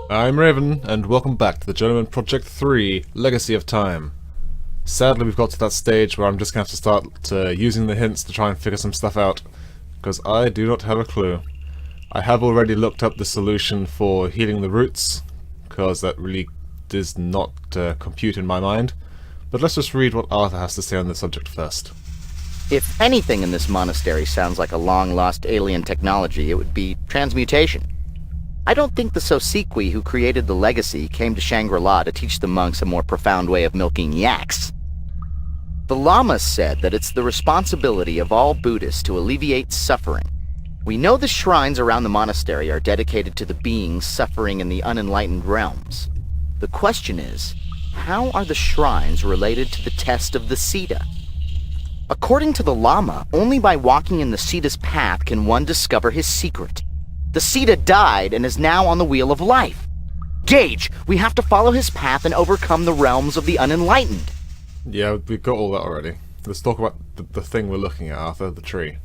I'm Raven, and welcome back to the Journeyman Project 3, Legacy of Time. Sadly, we've got to that stage where I'm just going to have to start using the hints to try and figure some stuff out, because I do not have a clue. I have already looked up the solution for healing the roots, because that really does not compute in my mind. But let's just read what Arthur has to say on the subject first. If anything in this monastery sounds like a long-lost alien technology, it would be transmutation. I don't think the Sosequi who created the legacy came to Shangri-la to teach the monks a more profound way of milking yaks. The Lamas said that it's the responsibility of all Buddhists to alleviate suffering. We know the shrines around the monastery are dedicated to the beings suffering in the unenlightened realms. The question is, how are the shrines related to the test of the Siddha? According to the Lama, only by walking in the Siddha's path can one discover his secret. The Siddha died and is now on the wheel of life. Gage, we have to follow his path and overcome the realms of the unenlightened. Yeah, we've got all that already. Let's talk about the thing we're looking at, Arthur, the tree.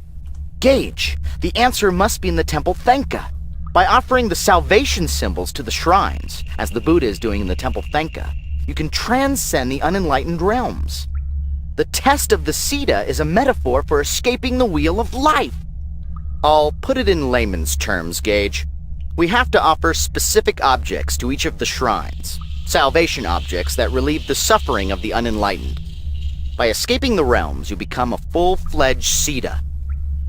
Gage, the answer must be in the Temple Thenka. By offering the salvation symbols to the shrines, as the Buddha is doing in the Temple Thenka, you can transcend the unenlightened realms. The test of the Siddha is a metaphor for escaping the wheel of life. I'll put it in layman's terms, Gage. We have to offer specific objects to each of the shrines, salvation objects that relieve the suffering of the unenlightened. By escaping the realms, you become a full-fledged Siddha.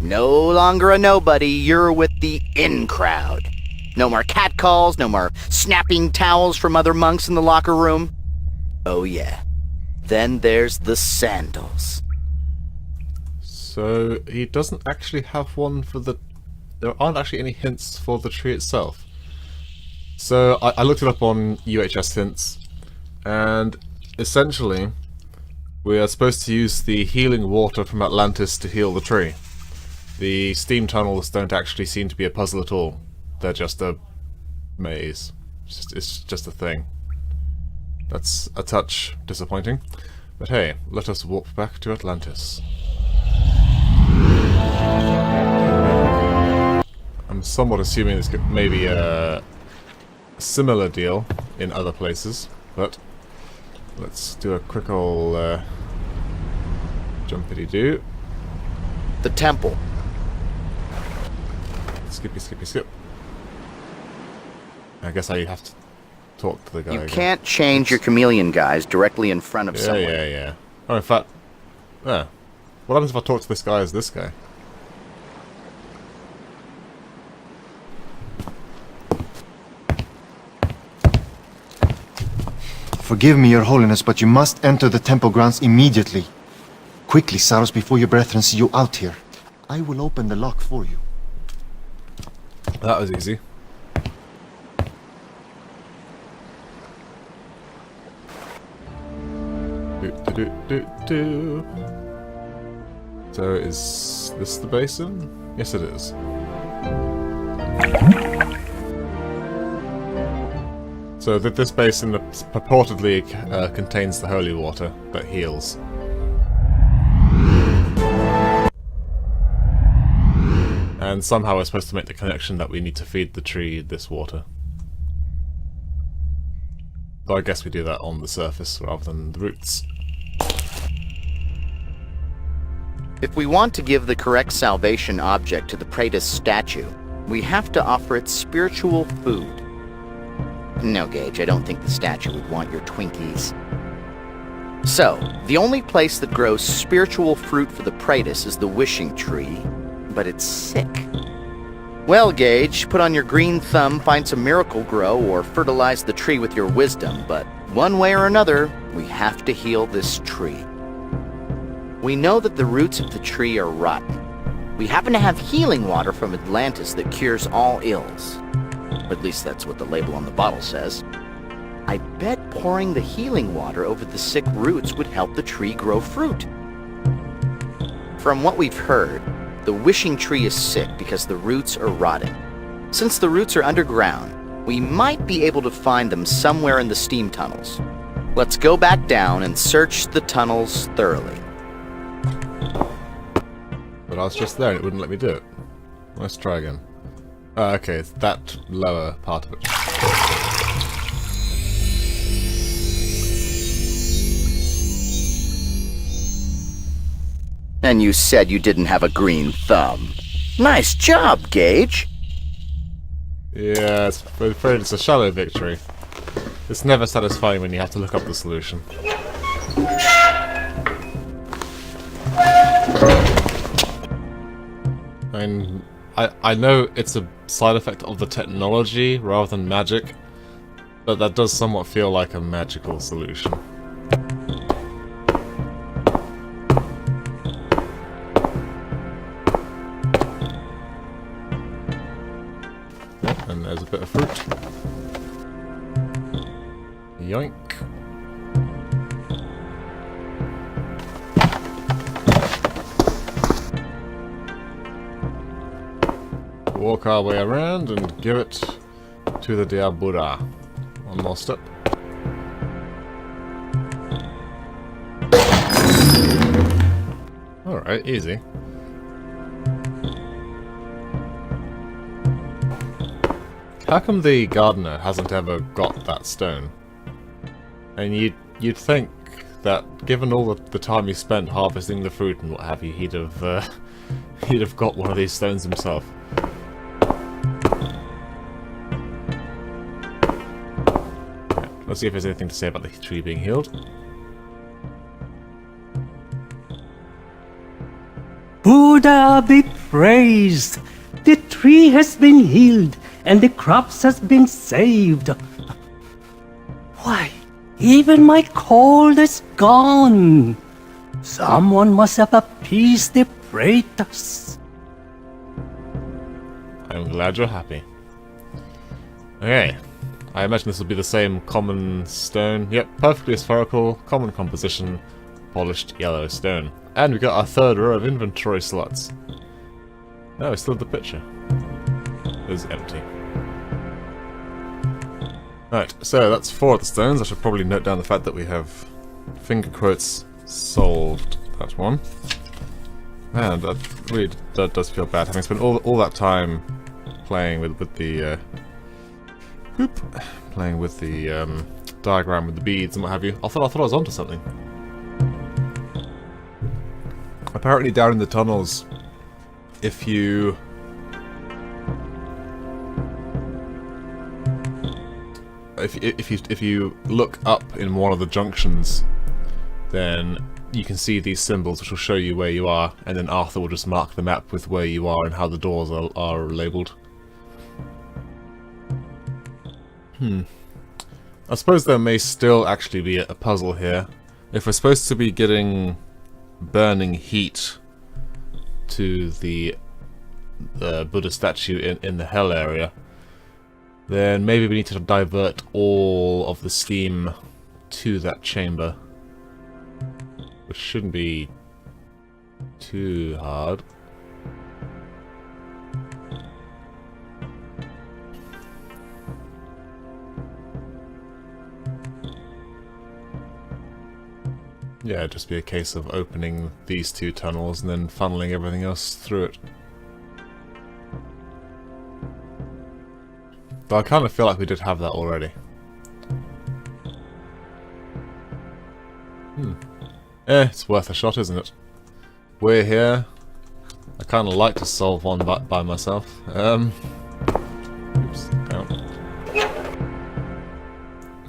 No longer a nobody, you're with the in-crowd. No more catcalls, no more snapping towels from other monks in the locker room. Oh yeah. Then there's the sandals. So, he doesn't actually have one for the... There aren't actually any hints for the tree itself. So, I looked it up on UHS hints, and essentially, we are supposed to use the healing water from Atlantis to heal the tree. The steam tunnels don't actually seem to be a puzzle at all. They're just a maze. It's just a thing. That's a touch disappointing. But hey, let us warp back to Atlantis. I'm somewhat assuming this may be a similar deal in other places, but let's do a quick old jumpity-doo. The temple. Skippy, skippy, skip. I guess I have to talk to the guy You again. can't change your chameleon guys directly in front of someone. Yeah. Oh, in fact... Yeah. What happens if I talk to this guy as this guy? Forgive me, Your Holiness, but you must enter the temple grounds immediately. Quickly, Saros, before your brethren see you out here. I will open the lock for you. That was easy. So is this the basin? Yes, it is. So this basin purportedly contains the holy water that heals. And somehow we're supposed to make the connection that we need to feed the tree this water. Though I guess we do that on the surface rather than the roots. If we want to give the correct salvation object to the Praetus statue, we have to offer it spiritual food. No, Gage, I don't think the statue would want your Twinkies. So, the only place that grows spiritual fruit for the Praetus is the wishing tree, but it's sick. Well, Gage, put on your green thumb, find some miracle grow, or fertilize the tree with your wisdom, but one way or another, we have to heal this tree. We know that the roots of the tree are rotten. We happen to have healing water from Atlantis that cures all ills. At least that's what the label on the bottle says. I bet pouring the healing water over the sick roots would help the tree grow fruit. From what we've heard, the wishing tree is sick because the roots are rotting. Since the roots are underground, we might be able to find them somewhere in the steam tunnels. Let's go back down and search the tunnels thoroughly. But I was just there and it wouldn't let me do it. Let's try again. Oh, okay, it's that lower part of it. And you said you didn't have a green thumb. Nice job, Gage. Yeah, I'm afraid it's a shallow victory. It's never satisfying when you have to look up the solution. I know it's a side effect of the technology rather than magic, but that does somewhat feel like a magical solution. And there's a bit of fruit. Yoink. Walk our way around and give it to the Diabura. One more step. Alright, easy. How come the gardener hasn't ever got that stone? And you'd think that, given all the time he spent harvesting the fruit and what have you, he'd have got one of these stones himself. Let's see if there's anything to say about the tree being healed. Buddha be praised! The tree has been healed and the crops has been saved. Why, even my cold is gone. Someone must have appeased the praetors. I'm glad you're happy. Okay. I imagine this will be the same common stone. Yep, perfectly spherical, common composition, polished yellow stone. And we got our third row of inventory slots. Oh, we still have the picture. It is empty. Right, so that's 4 of the stones. I should probably note down the fact that we have, finger quotes, solved that one. Man, that really does feel bad, having spent all that time playing with the diagram with the beads and what have you. I thought I was onto something. Apparently down in the tunnels, if you look up in one of the junctions, then you can see these symbols which will show you where you are, and then Arthur will just mark the map with where you are and how the doors are labelled. I suppose there may still actually be a puzzle here. If we're supposed to be getting burning heat to the Buddha statue in the hell area, then maybe we need to divert all of the steam to that chamber, which shouldn't be too hard. Yeah, it'd just be a case of opening these 2 tunnels and then funneling everything else through it. But I kind of feel like we did have that already. It's worth a shot, isn't it? We're here. I kind of like to solve one by myself. Oops, down.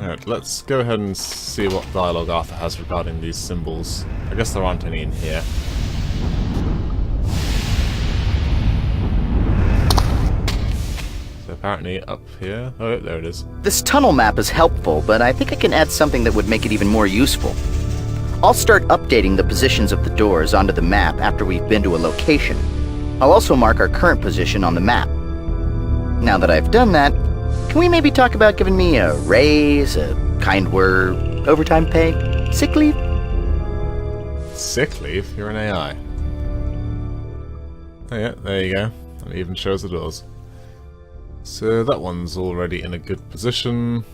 Alright, let's go ahead and see what dialogue Arthur has regarding these symbols. I guess there aren't any in here. So apparently up here... Oh, there it is. This tunnel map is helpful, but I think I can add something that would make it even more useful. I'll start updating the positions of the doors onto the map after we've been to a location. I'll also mark our current position on the map. Now that I've done that, can we maybe talk about giving me a raise, a kind word, overtime pay, sick leave? Sick leave? You're an AI. Oh yeah, there you go. It even shows the doors. So that one's already in a good position.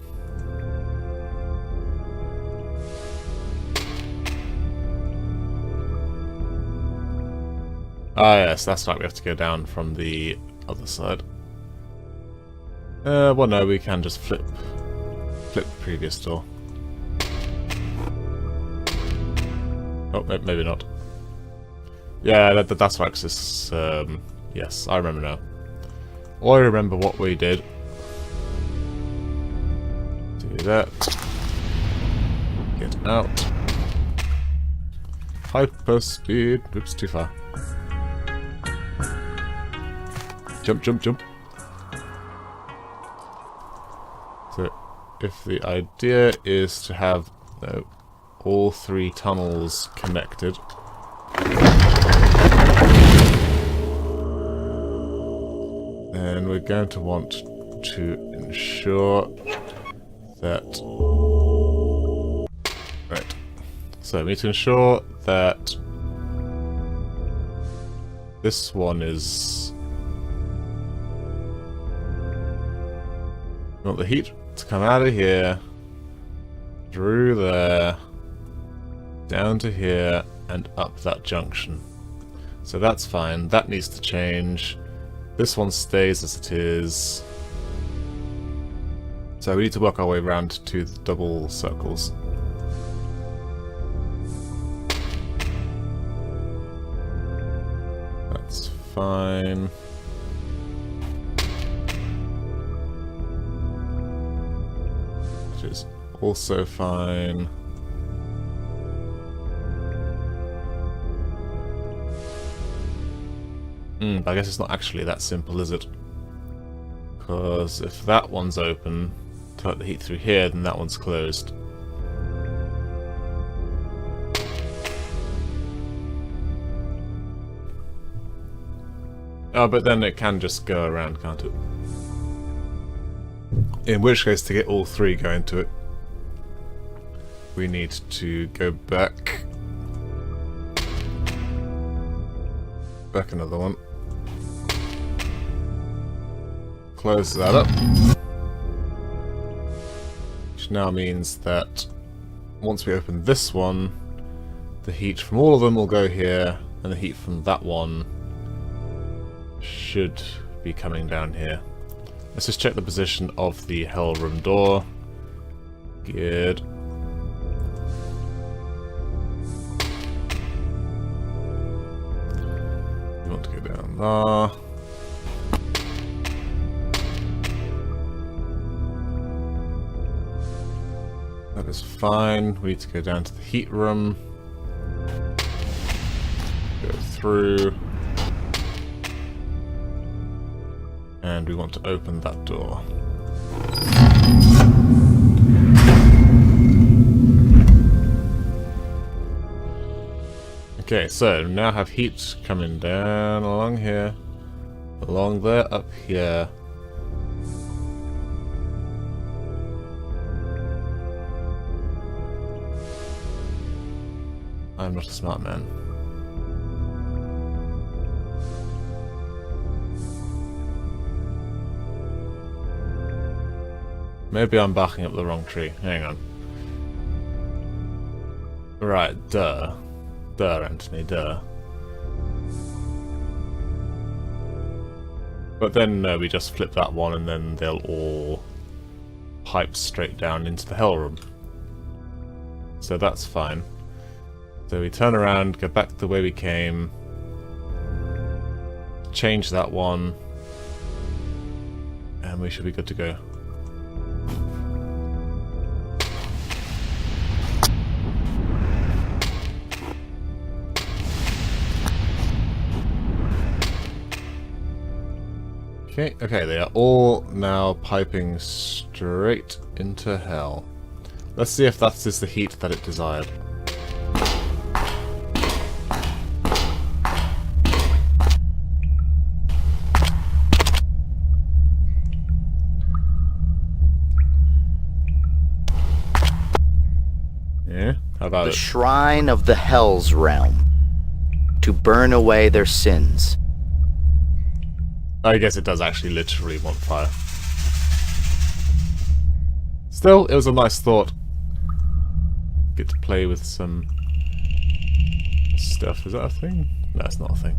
Ah yes, that's right, we have to go down from the other side. Well no, we can just flip the previous door. Oh, maybe not. Yeah, that's right, 'cause this, yes, I remember now. I remember what we did. Do that. Get out. Hyper speed. Oops, too far. Jump, jump, jump. So, if the idea is to have all 3 tunnels connected, then we're going to want to ensure that... Right. So we need to ensure that this one is... We want the heat to come out of here, through there, down to here, and up that junction. So that's fine. That needs to change. This one stays as it is. So we need to work our way around to the double circles. That's fine. Which is also fine. But I guess it's not actually that simple, is it? Because if that one's open to let the heat through here, then that one's closed. Oh, but then it can just go around, can't it? In which case, to get all 3 going to it, we need to go back. Back another one. Close that up. Which now means that once we open this one, the heat from all of them will go here, and the heat from that one should be coming down here. Let's just check the position of the hell room door. Good. We want to go down there. That is fine. We need to go down to the heat room. Go through. And we want to open that door. Okay, so now have heat coming down along here, along there, up here. I'm not a smart man. Maybe I'm backing up the wrong tree. Hang on. Right, duh. Duh, Anthony, duh. But then we just flip that one and then they'll all pipe straight down into the hell room. So that's fine. So we turn around, go back the way we came, change that one, and we should be good to go. Okay, they are all now piping straight into hell. Let's see if that is the heat that it desired. Yeah, how about The it? shrine of the Hell's realm, to burn away their sins. I guess it does actually literally want fire. Still, it was a nice thought. Get to play with some stuff. Is that a thing? No, it's not a thing.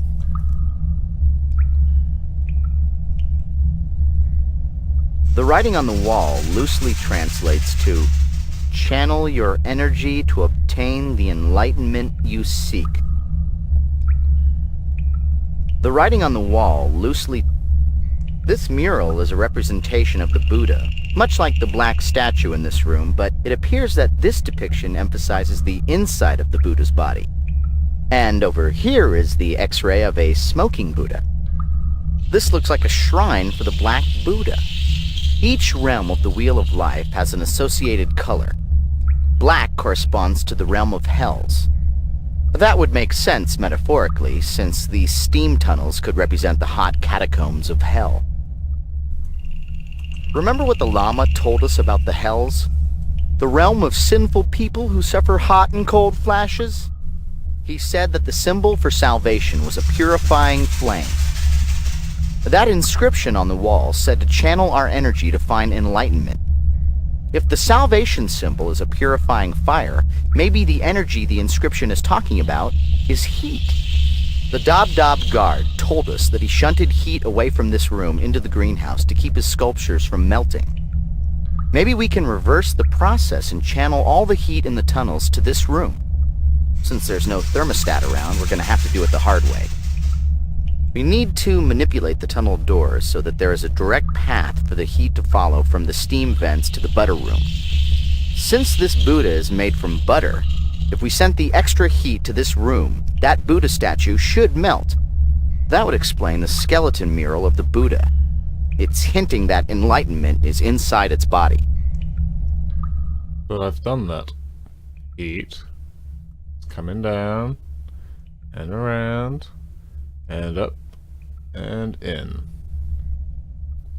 The writing on the wall loosely translates to, "Channel your energy to obtain the enlightenment you seek." The writing on the wall loosely... This mural is a representation of the Buddha, much like the black statue in this room, but it appears that this depiction emphasizes the inside of the Buddha's body. And over here is the X-ray of a smoking Buddha. This looks like a shrine for the Black Buddha. Each realm of the Wheel of Life has an associated color. Black corresponds to the realm of Hells. That would make sense metaphorically, since these steam tunnels could represent the hot catacombs of Hell. Remember what the Lama told us about the Hells? The realm of sinful people who suffer hot and cold flashes? He said that the symbol for salvation was a purifying flame. That inscription on the wall said to channel our energy to find enlightenment. If the salvation symbol is a purifying fire, maybe the energy the inscription is talking about is heat. The Dab guard told us that he shunted heat away from this room into the greenhouse to keep his sculptures from melting. Maybe we can reverse the process and channel all the heat in the tunnels to this room. Since there's no thermostat around, we're going to have to do it the hard way. We need to manipulate the tunnel doors so that there is a direct path for the heat to follow from the steam vents to the butter room. Since this Buddha is made from butter, if we sent the extra heat to this room, that Buddha statue should melt. That would explain the skeleton mural of the Buddha. It's hinting that enlightenment is inside its body. But I've done that. Heat. It's coming down, and around, and up, and in.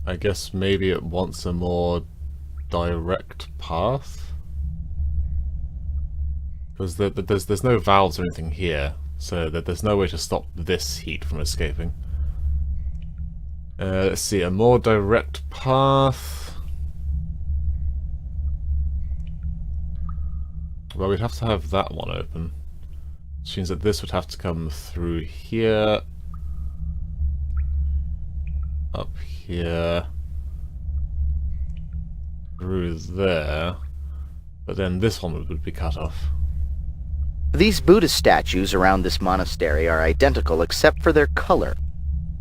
I guess maybe it wants a more direct path? Because there's no valves or anything here, so that there's no way to stop this heat from escaping. Let's see, a more direct path. Well, we'd have to have that one open. Which means that this would have to come through here. Up here. Through there. But then this one would be cut off. These Buddha statues around this monastery are identical except for their color.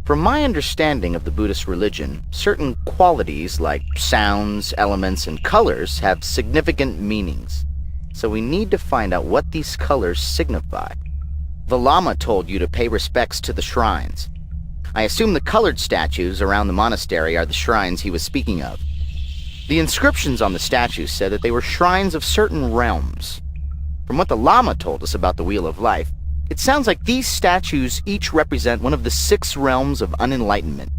From my understanding of the Buddhist religion, certain qualities like sounds, elements, and colors have significant meanings. So we need to find out what these colors signify. The Lama told you to pay respects to the shrines. I assume the colored statues around the monastery are the shrines he was speaking of. The inscriptions on the statues said that they were shrines of certain realms. From what the Lama told us about the Wheel of Life, it sounds like these statues each represent one of the 6 realms of unenlightenment.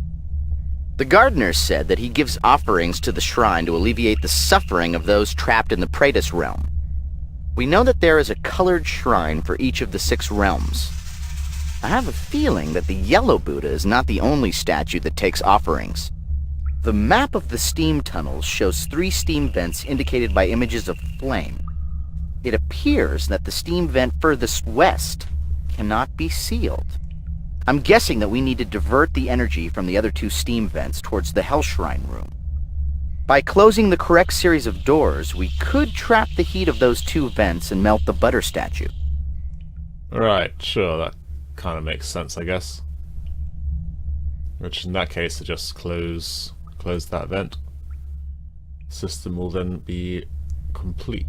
The gardener said that he gives offerings to the shrine to alleviate the suffering of those trapped in the Praetus realm. We know that there is a colored shrine for each of the 6 realms. I have a feeling that the yellow Buddha is not the only statue that takes offerings. The map of the steam tunnels shows 3 steam vents indicated by images of flame. It appears that the steam vent furthest west cannot be sealed. I'm guessing that we need to divert the energy from the other 2 steam vents towards the Hell Shrine room. By closing the correct series of doors, we could trap the heat of those 2 vents and melt the butter statue. Right, sure, that kind of makes sense, I guess. Which in that case, to just close that vent. System will then be complete.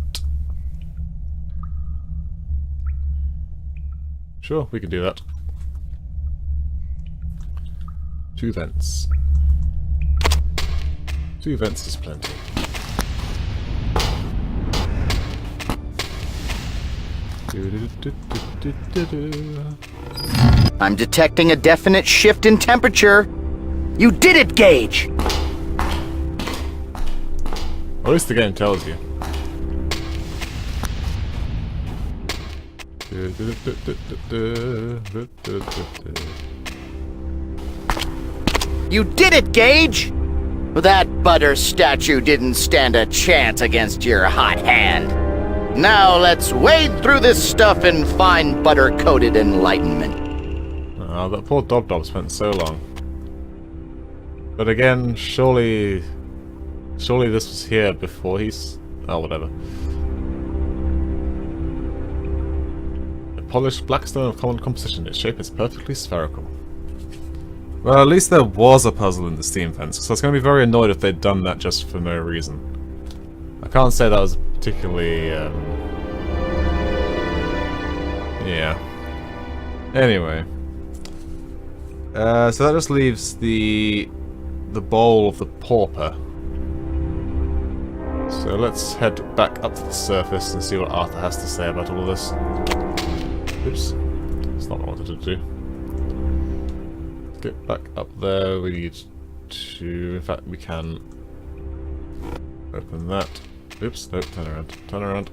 Sure, we can do that. 2 vents. 2 vents is plenty. I'm detecting a definite shift in temperature. You did it, Gage! At least the game tells you. You did it, Gage! That butter statue didn't stand a chance against your hot hand. Now let's wade through this stuff and find butter-coated enlightenment. Oh, that poor Dob spent so long. But again, surely Surely this was here before he's... Oh, whatever. A polished black stone of common composition. Its shape is perfectly spherical. Well, at least there was a puzzle in the steam fence, so I was going to be very annoyed if they'd done that just for no reason. I can't say that was particularly... Yeah. Anyway. So that just leaves the bowl of the pauper. So let's head back up to the surface and see what Arthur has to say about all of this. Oops. That's not what I wanted to do. Get back up there. We need to... In fact, we can open that. Oops, no, turn around. Turn around.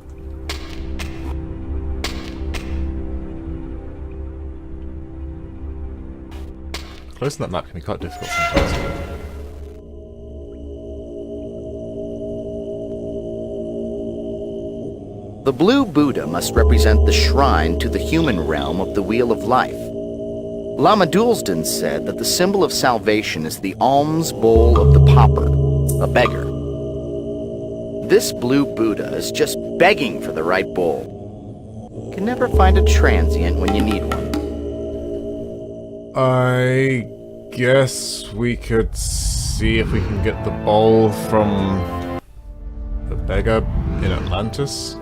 Closing that map can be quite difficult sometimes. The blue Buddha must represent the shrine to the human realm of the Wheel of Life. Lama Dulsden said that the symbol of salvation is the alms bowl of the pauper, a beggar. This blue Buddha is just begging for the right bowl. Can never find a transient when you need one. I guess we could see if we can get the bowl from the beggar in Atlantis.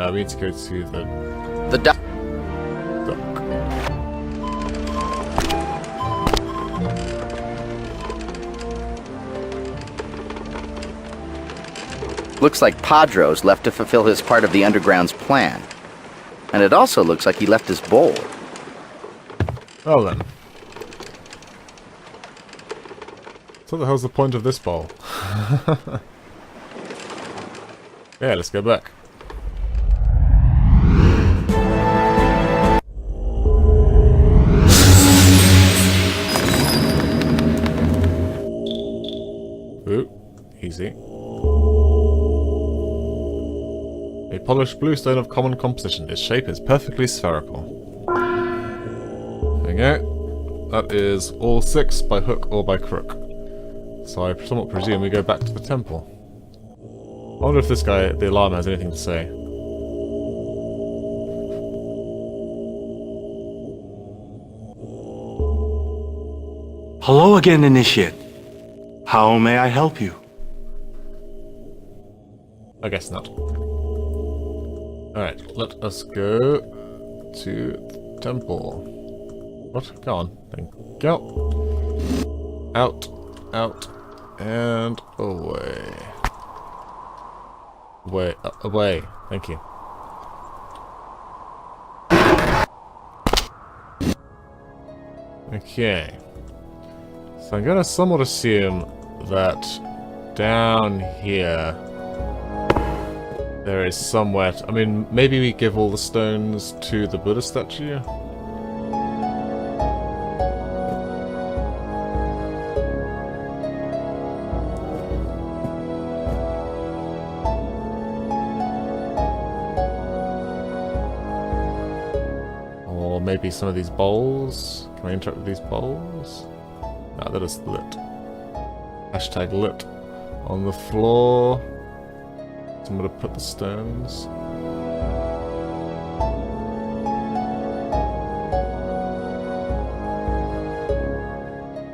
We need to go to The duck. dock. Looks like Padro's left to fulfill his part of the Underground's plan. And it also looks like he left his bowl. Well then. So what the hell's the point of this bowl? Yeah, let's go back. Ooh, easy. A polished blue stone of common composition. Its shape is perfectly spherical. There we go. That is all 6 by hook or by crook. So I somewhat presume we go back to the temple. I wonder if this guy, the alarm, has anything to say. Hello again, Initiate. How may I help you? I guess not. Alright, let us go to the temple. What? Go on. Then go. Out, out, and away. Away, away. Thank you. Okay. So I'm gonna somewhat assume that down here there is somewhere... I mean, maybe we give all the stones to the Buddha statue? Or maybe some of these bowls? Can I interact with these bowls? No, that is lit. Hashtag lit. On the floor. So I'm gonna put the stones.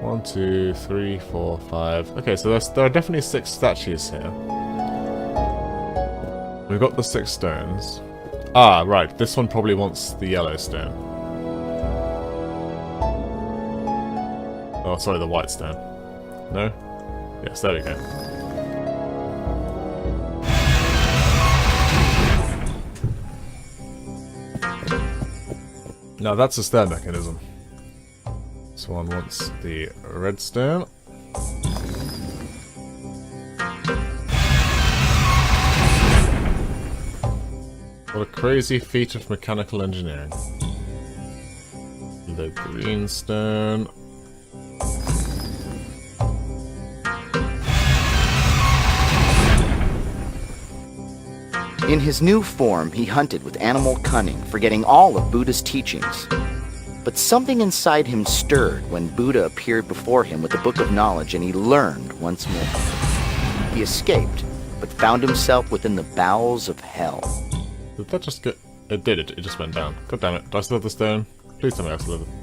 One, 2, 3, 4, 5. Okay, so there are definitely 6 statues here. We've got the 6 stones. Ah, right. This one probably wants the yellow stone. Oh, sorry, the white stone. No? Yes, there we go. Now that's a stair mechanism. This one wants the red stone. What a crazy feat of mechanical engineering. The green stone. In his new form, he hunted with animal cunning, forgetting all of Buddha's teachings. But something inside him stirred when Buddha appeared before him with the Book of Knowledge, and he learned once more. He escaped, but found himself within the bowels of hell. Did that just get... It did, it just went down. God damn it. Do I still have the stone? Please tell me I still have it.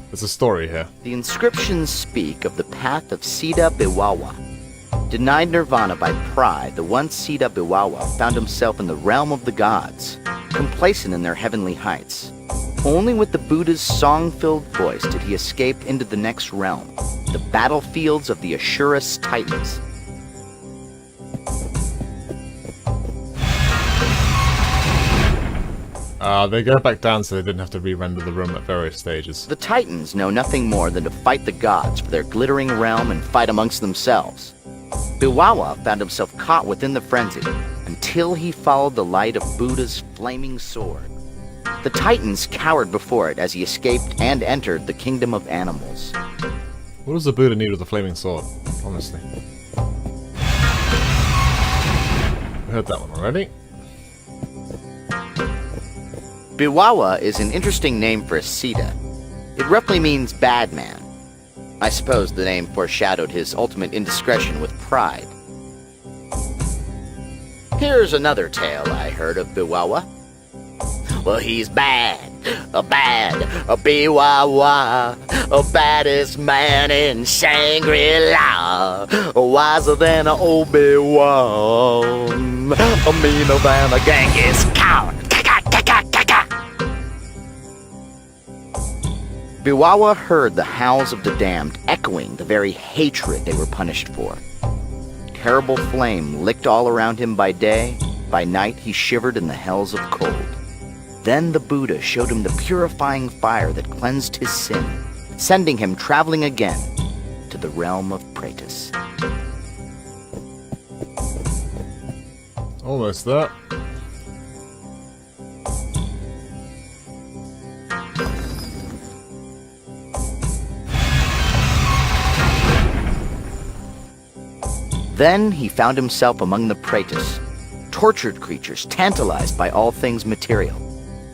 There's a story here. The inscriptions speak of the path of Siddha Biwawa. Denied nirvana by pride, the once Siddha Biwawa found himself in the realm of the gods, complacent in their heavenly heights. Only with the Buddha's song-filled voice did he escape into the next realm, the battlefields of the Asuras Titans. They go back down so they didn't have to re-render the room at various stages. The Titans know nothing more than to fight the gods for their glittering realm and fight amongst themselves. Biwawa found himself caught within the frenzy until he followed the light of Buddha's flaming sword. The Titans cowered before it as he escaped and entered the kingdom of animals. What does the Buddha need with a flaming sword? Honestly. We heard that one already. Biwawa is an interesting name for a Siddha. It roughly means bad man. I suppose the name foreshadowed his ultimate indiscretion with pride. Here's another tale I heard of Biwawa. Well, he's bad, a Biwawa, a baddest man in Shangri-La, wiser than an Obi-Wan, a meaner than a Genghis Khan. Biwawa heard the howls of the damned echoing the very hatred they were punished for. Terrible flame licked all around him by day. By night he shivered in the hells of cold. Then the Buddha showed him the purifying fire that cleansed his sin, sending him traveling again to the realm of Praetus. Almost there. Then he found himself among the Praetus, tortured creatures tantalized by all things material.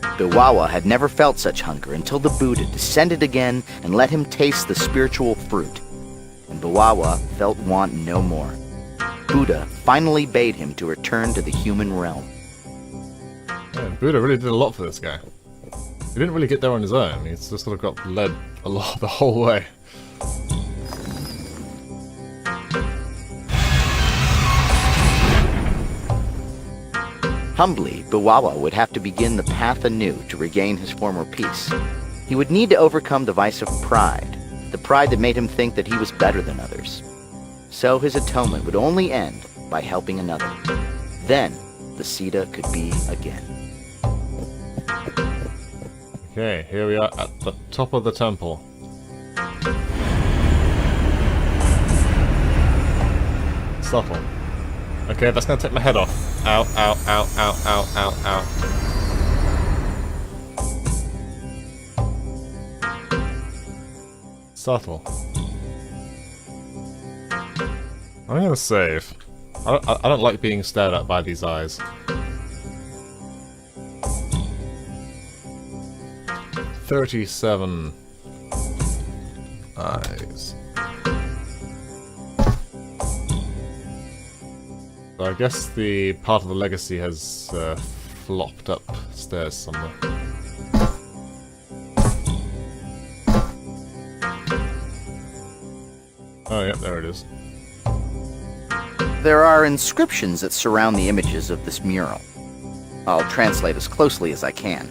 Biwawa had never felt such hunger until the Buddha descended again and let him taste the spiritual fruit. And Biwawa felt want no more. Buddha finally bade him to return to the human realm. Yeah, Buddha really did a lot for this guy. He didn't really get there on his own. He's just sort of got led a lot the whole way. Humbly, Biwawa would have to begin the path anew to regain his former peace. He would need to overcome the vice of pride, the pride that made him think that he was better than others. So his atonement would only end by helping another. Then, the Siddha could be again. Okay, here we are at the top of the temple. Subtle. Okay, that's gonna take my head off. Ow, ow, ow, ow, ow, ow, ow. Subtle. I'm gonna save. I don't like being stared at by these eyes. $37 eyes. So I guess the part of the legacy has flopped upstairs somewhere. Oh, yep, there it is. There are inscriptions that surround the images of this mural. I'll translate as closely as I can.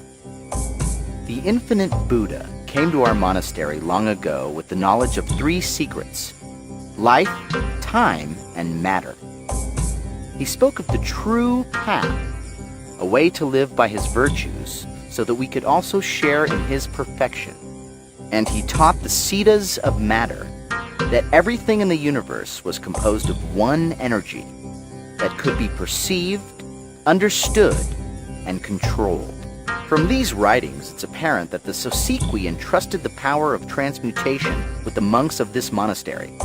The infinite Buddha came to our monastery long ago with the knowledge of 3 secrets: life, time, and matter. He spoke of the true path, a way to live by his virtues so that we could also share in his perfection. And he taught the Siddhas of matter, that everything in the universe was composed of one energy that could be perceived, understood, and controlled. From these writings, it's apparent that the Sosikwi entrusted the power of transmutation with the monks of this monastery.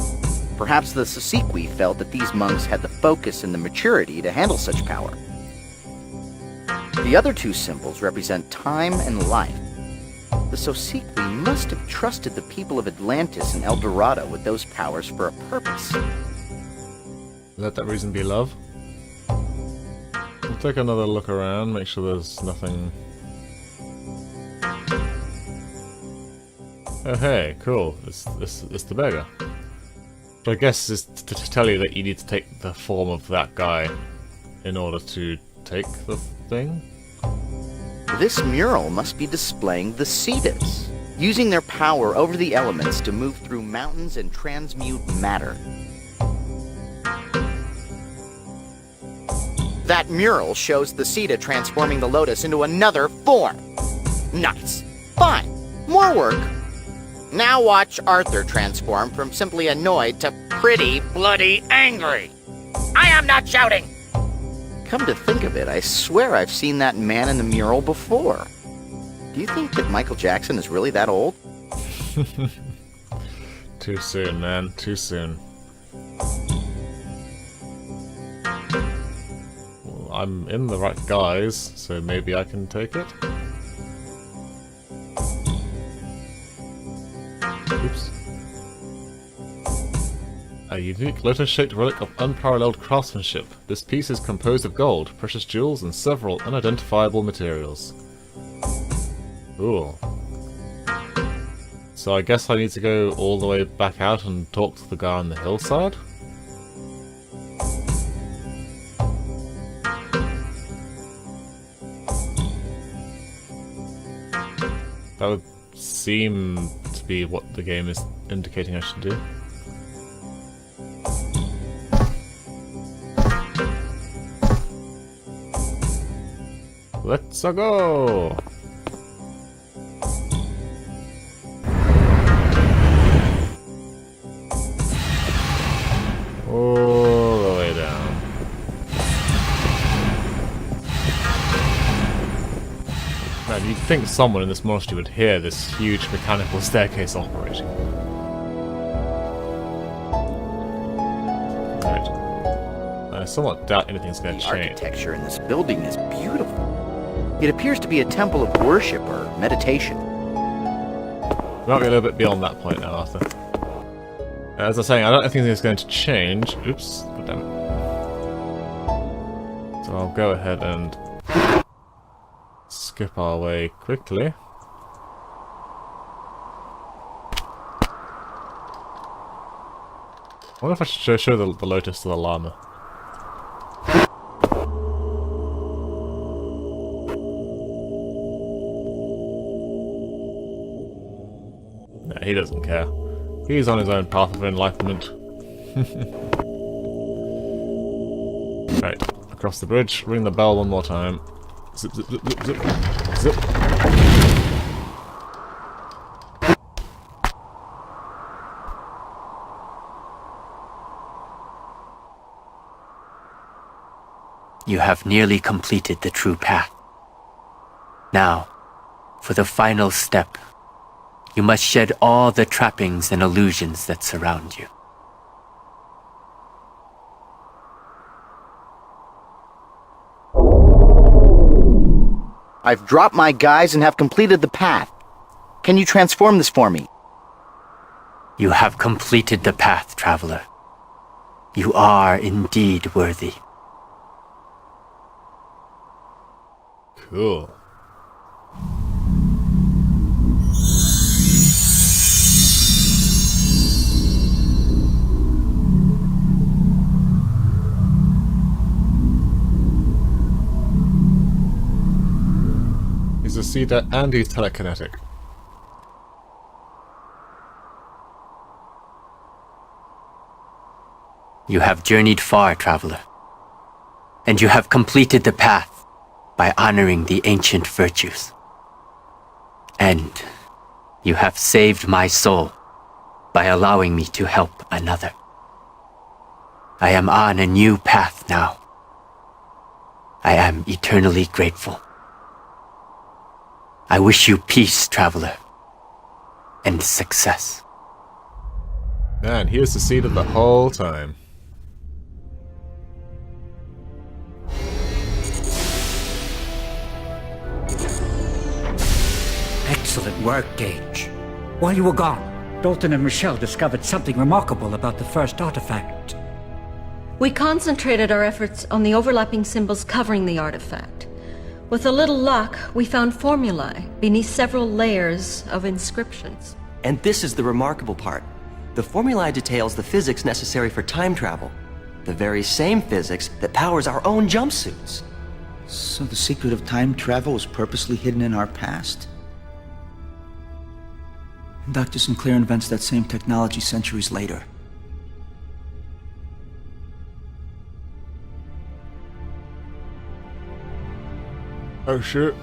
Perhaps the Sosikwi felt that these monks had the focus and the maturity to handle such power. The other two symbols represent time and life. The Sosiqui must have trusted the people of Atlantis and El Dorado with those powers for a purpose. Let that reason be love. We'll take another look around, make sure there's nothing... Oh hey, cool. It's the beggar. But I guess it's to tell you that you need to take the form of that guy in order to take the thing? This mural must be displaying the Cetas, using their power over the elements to move through mountains and transmute matter. That mural shows the Ceta transforming the Lotus into another form. Nice. Fine. More work. Now watch Arthur transform from simply annoyed to pretty bloody angry. I am not shouting! Come to think of it, I swear I've seen that man in the mural before. Do you think that Michael Jackson is really that old? Too soon, man. Too soon. Well, I'm in the right guise, so maybe I can take it? Oops. A unique lotus-shaped relic of unparalleled craftsmanship. This piece is composed of gold, precious jewels, and several unidentifiable materials. Cool. So I guess I need to go all the way back out and talk to the guy on the hillside? That would seem to be what the game is indicating I should do. Let's go! All the way down. Man, you'd think someone in this monastery would hear this huge mechanical staircase operating. Right. I somewhat doubt anything's going to The change. architecture in this building is beautiful. It appears to be a temple of worship or meditation. We might be a little bit beyond that point now, Arthur. As I was saying, I don't think anything's going to change. Oops, god damn it. So I'll go ahead and skip our way quickly. I wonder if I should show the lotus to the llama. Nah, he doesn't care. He's on his own path of enlightenment. Right, across the bridge, ring the bell one more time. Zip, zip, zip, zip, zip, zip. You have nearly completed the true path. Now, for the final step, you must shed all the trappings and illusions that surround you. I've dropped my guys and have completed the path. Can you transform this for me? You have completed the path, traveler. You are indeed worthy. Cool. He's a Ceta and he's telekinetic. You have journeyed far, traveler. And you have completed the path by honoring the ancient virtues. And you have saved my soul by allowing me to help another. I am on a new path now. I am eternally grateful. I wish you peace, traveler, and success. Man, he was the Ceta the whole time. Excellent work, Gage. While you were gone, Dalton and Michelle discovered something remarkable about the first artifact. We concentrated our efforts on the overlapping symbols covering the artifact. With a little luck, we found formulae beneath several layers of inscriptions. And this is the remarkable part. The formulae details the physics necessary for time travel. The very same physics that powers our own jumpsuits. So the secret of time travel was purposely hidden in our past? And Dr. Sinclair invents that same technology centuries later. Oh shit.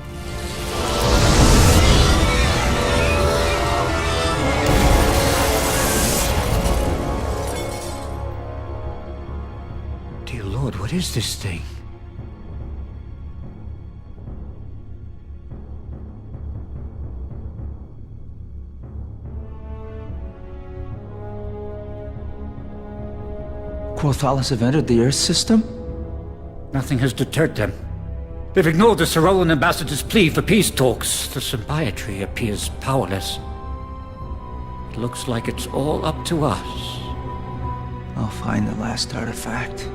Dear Lord, what is this thing? Quothalas have entered the Earth system? Nothing has deterred them. They've ignored the Cyrolan ambassador's plea for peace talks. The symbiotry appears powerless. It looks like it's all up to us. I'll find the last artifact.